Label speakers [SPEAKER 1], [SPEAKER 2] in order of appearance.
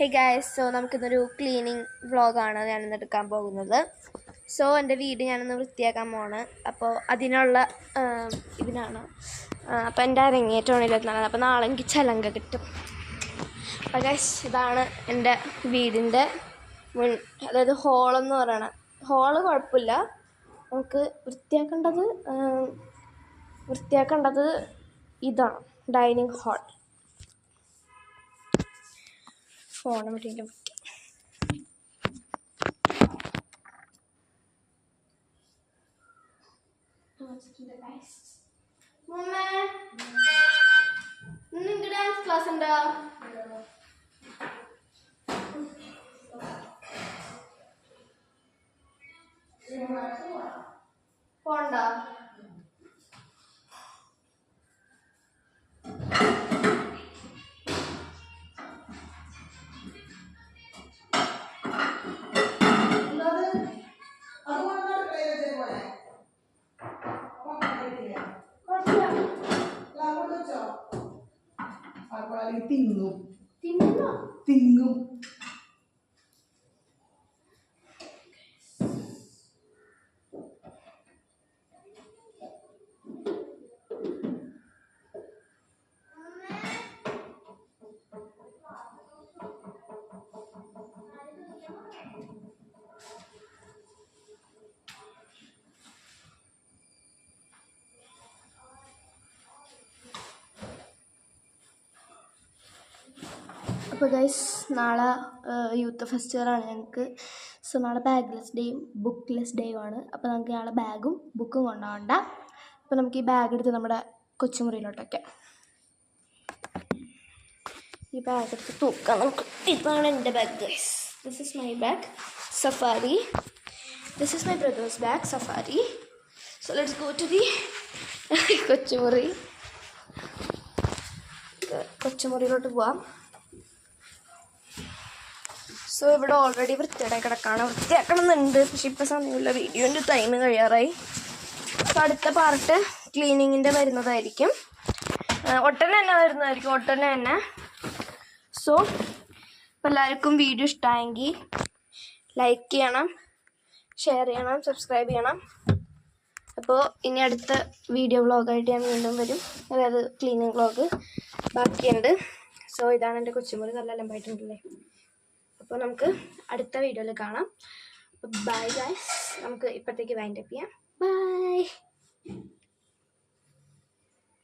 [SPEAKER 1] Hey guys, so നമുക്കിന്നൊരു cleaning വ്ളോഗാണ് ഞാനിന്ന് എടുക്കാൻ പോകുന്നത്. സോ എൻ്റെ വീട് ഞാനിന്ന് വൃത്തിയാക്കാൻ പോവാണ്. അപ്പോൾ അതിനുള്ള ഇതിനാണ്. അപ്പോൾ എൻ്റെ അരങ്ങേറ്റമാണ് 24. അപ്പോൾ നാളെ എനിക്ക് ചലങ്ക കിട്ടും. അപ്പോൾ ഗായ്സ്, ഇതാണ് എൻ്റെ വീടിൻ്റെ അതായത് ഹോളെന്ന് പറയണത്. ഹോള് കുഴപ്പമില്ല, നമുക്ക് വൃത്തിയാക്കേണ്ടത് ഇതാണ് ഡൈനിങ് ഹാൾ. ഫോൺ വിട്ടിട്ട് നിങ്ങൾക്ക് ഡാൻസ് ക്ലാസ് ഉണ്ടോ? പോണ്ടോ?
[SPEAKER 2] തിങ്ങും
[SPEAKER 1] അപ്പോൾ ഗൈസ്, നാളെ യൂത്ത് ഫെസ്റ്റിവലാണ് ഞങ്ങൾക്ക്. സോ നാളെ ബാഗ്ലെസ് ഡേയും ബുക്ക്ലെസ് ഡേയും ആണ്. അപ്പോൾ നമുക്ക് നാളെ ബാഗും ബുക്കും കൊണ്ടുപോകണ്ട. അപ്പോൾ നമുക്ക് ഈ ബാഗ് എടുത്ത് നമ്മുടെ കൊച്ചുമുറിയിലോട്ടൊക്കെ ഈ ബാഗ് എടുത്ത് തൂക്കാം നമുക്ക്. ഇതാണ് എൻ്റെ bag guys. This is my bag Safari. This is my brother's bag Safari. So let's go to the കൊച്ചുമുറിയിലോട്ട് പോവാം. സോ ഇവിടെ ഓൾറെഡി വൃത്തിയായി കിടക്കാണ്. വൃത്തിയാക്കണമെന്നുണ്ട്, പക്ഷെ ഇപ്പോൾ സമയമില്ല, വീഡിയോൻ്റെ ടൈം കഴിയാറായി. അപ്പോൾ അടുത്ത പാർട്ട് ക്ലീനിങ്ങിൻ്റെ വരുന്നതായിരിക്കും. ഒട്ടനെ തന്നെ. സോ അപ്പോൾ എല്ലാവർക്കും വീഡിയോ ഇഷ്ടമായെങ്കിൽ ലൈക്ക് ചെയ്യണം, ഷെയർ ചെയ്യണം, സബ്സ്ക്രൈബ് ചെയ്യണം. അപ്പോൾ ഇനി അടുത്ത വീഡിയോ വ്ളോഗായിട്ട് ഞാൻ വീണ്ടും വരും, അതായത് ക്ലീനിങ് വ്ളോഗ് ബാക്കിയുണ്ട്. സോ ഇതാണ് എൻ്റെ കൊച്ചുമുറി, നല്ല ലംബമായിട്ടുണ്ടല്ലേ. അപ്പോൾ നമുക്ക് അടുത്ത വീഡിയോയിൽ കാണാം. ബൈ ഗൈസ്, നമുക്ക് ഇപ്പോഴത്തേക്ക് വൈൻഡപ്പ് ചെയ്യാം. ബൈ.